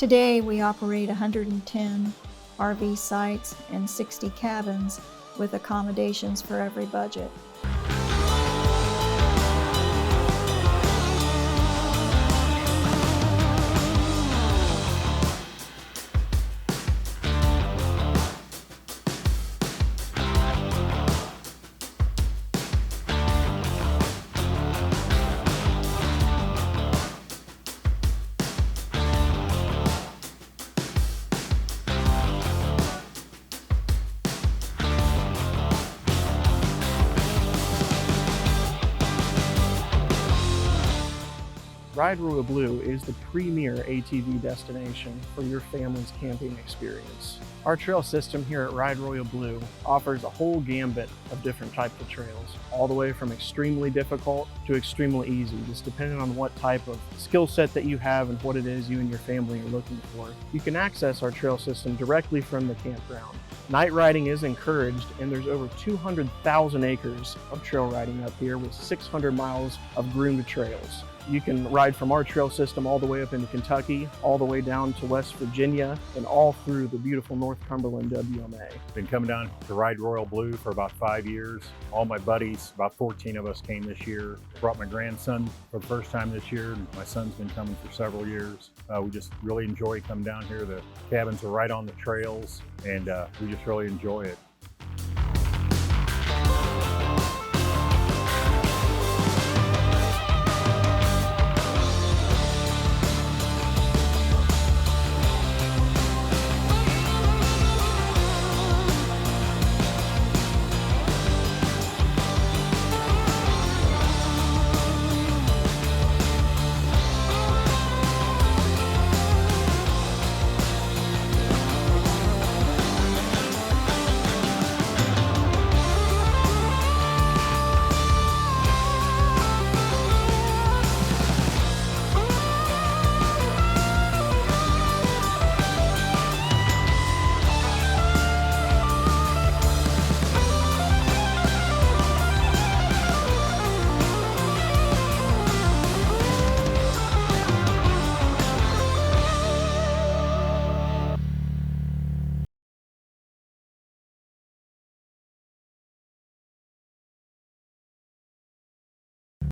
Today, we operate 110 RV sites and 60 cabins with accommodations for every budget. Ride Royal Blue is the premier ATV destination for your family's camping experience. Our trail system here at Ride Royal Blue offers a whole gambit of different types of trails, all the way from extremely difficult to extremely easy, just depending on what type of skill set that you have and what it is you and your family are looking for. You can access our trail system directly from the campground. Night riding is encouraged, and there's over 200,000 acres of trail riding up here with 600 miles of groomed trails. You can ride from our trail system all the way up into Kentucky, all the way down to West Virginia, and all through the beautiful North Cumberland WMA. Been coming down to Ride Royal Blue for about 5 years. All my buddies, about 14 of us, came this year. Brought my grandson for the first time this year. My son's been coming for several years. We just really enjoy coming down here. The cabins are right on the trails, and we just really enjoy it.